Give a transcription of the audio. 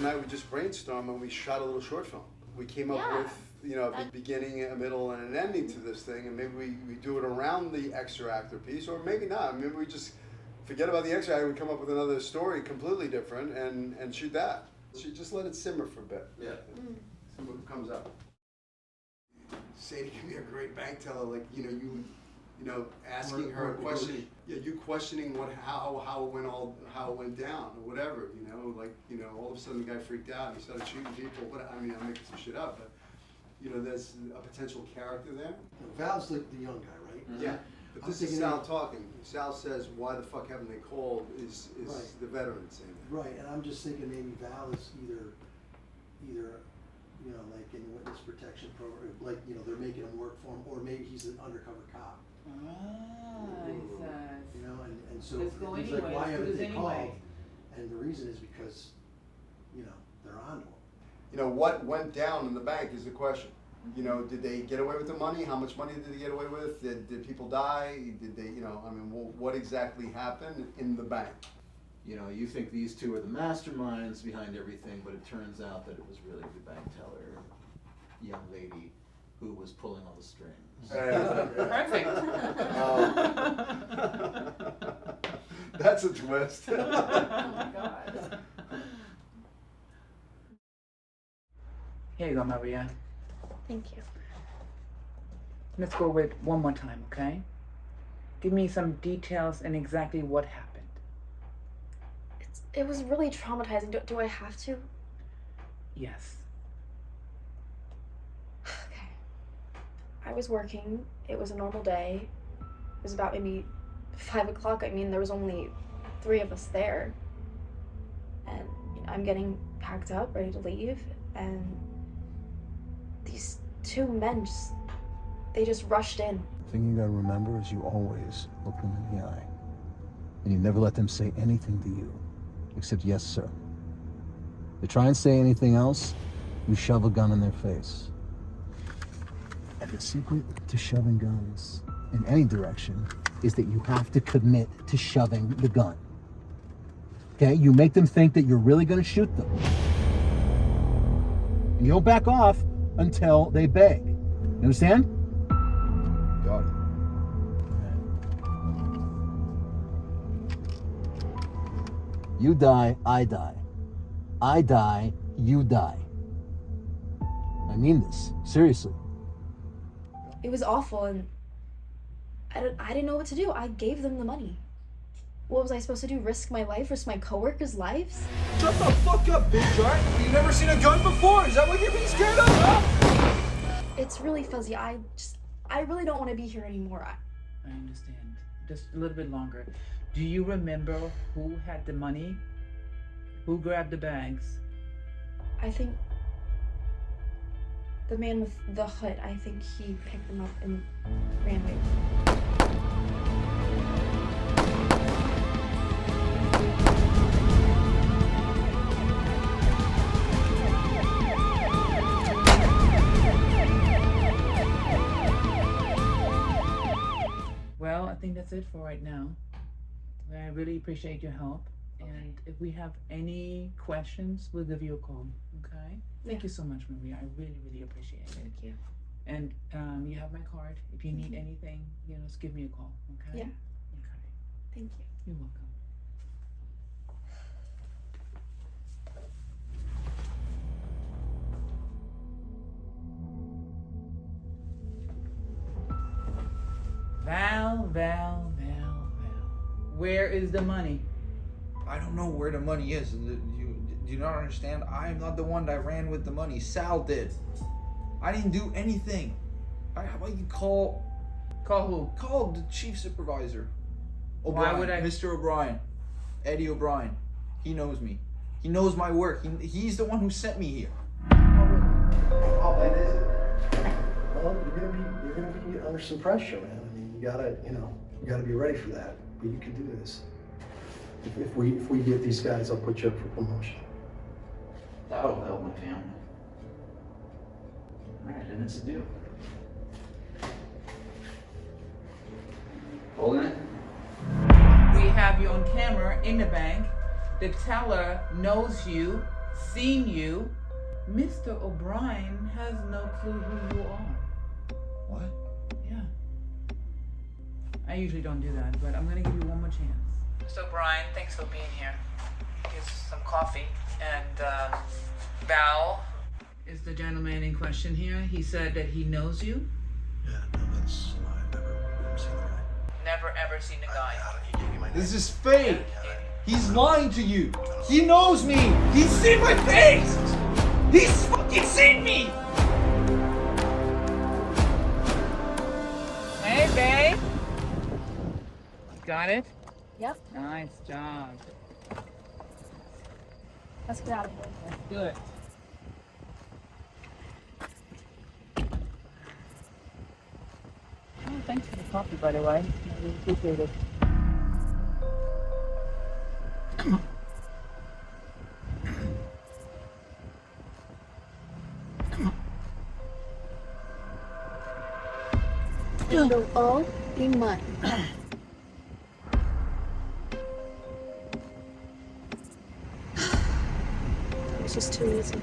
night we just brainstormed and we shot a little short film. We came up with, you know, a beginning, a middle, and an ending to this thing, and maybe we do it around the extra actor piece, or maybe not. Maybe we just forget about the extra actor, we come up with another story completely different and shoot that. So just let it simmer for a bit. Yeah. See what comes up. Sadie can be a great bank teller, like, you know, asking her a question. Yeah, you questioning how it went down or whatever, you know, like, you know, all of a sudden the guy freaked out and he started shooting people. I mean, I'm making some shit up, but you know, there's a potential character there. Val's the young guy, right? Yeah. But this is Sal talking. Sal says, "Why the fuck haven't they called?" Is right. The veteran saying that. Right, and I'm just thinking maybe Val is either you know, like in the witness protection program, like, you know, they're making him work for him, or maybe he's an undercover cop. Ah, he says. You know, and so Let's go he's anyway. like, why haven't they called? Anyway. And the reason is because, you know, they're on to him. You know, what went down in the bank is the question. You know, did they get away with the money? How much money did they get away with? Did people die? Did they, you know, I mean, what exactly happened in the bank? You know, you think these two are the masterminds behind everything, but it turns out that it was really the bank teller, young lady, who was pulling all the strings. Perfect. That's a twist. Oh my God. Here you go, Maria. Thank you. Let's go over it one more time, okay? Give me some details and exactly what happened. It was really traumatizing. Do I have to? Yes. Okay. I was working. It was a normal day. It was about maybe 5 o'clock. I mean, there was only 3 of us there. And you know, I'm getting packed up, ready to leave, and these 2 men they just rushed in. The thing you gotta remember is you always look them in the eye. And you never let them say anything to you, except yes, sir. They try and say anything else, you shove a gun in their face. And the secret to shoving guns in any direction is that you have to commit to shoving the gun. Okay? You make them think that you're really gonna shoot them. And you don't back off until they beg. You understand? Got it. You die, I die. I die, you die. I mean this, seriously. It was awful, and I didn't know what to do. I gave them the money. What was I supposed to do? Risk my life? Risk my coworkers' lives? Shut the fuck up, bitch, alright? You've never seen a gun before? Is that what you're being scared of? Huh? It's really fuzzy. I really don't want to be here anymore. I understand. Just a little bit longer. Do you remember who had the money? Who grabbed the bags? I think the man with the hut, I think he picked them up and ran away. Well, I think that's it for right now. I really appreciate your help. And if we have any questions, we'll give you a call, okay? Thank you so much, Maria. I really, really appreciate it. Thank you. And you have my card. If you need anything, you know, just give me a call, okay? Yeah. Okay. Thank you. You're welcome. Val. Where is the money? I don't know where the money is. Do you not understand? I am not the one that ran with the money. Sal did. I didn't do anything. How about you call Call who? Call the chief supervisor. Why O'Brien, would I? Mr. O'Brien. Eddie O'Brien. He knows me. He knows my work. He's the one who sent me here. How bad is it? Well, you're gonna be under some pressure, man. I mean, you gotta be ready for that. But you can do this. If we get these guys, I'll put you up for promotion. That'll help my family. Alright, then it's a deal. Holding it? We have you on camera in the bank. The teller knows you. seen you. Mr. O'Brien has no clue who you are. What? Yeah. I usually don't do that, but I'm gonna give you one more chance. Mr. O'Brien, thanks for being here. Here's some coffee. And Val is the gentleman in question here. He said that he knows you. Yeah, no, that's a lie. Never seen the guy. Never ever seen the guy. He gave me my name. This is fake. He's lying to you. He knows me. He's seen my face. He's fucking seen me. Hey, babe. Got it? Yep. Nice job. Let's get out of here. Let's do it. Oh, thanks for the coffee, by the way. I really appreciate it. It'll all be mine. It was just too easy.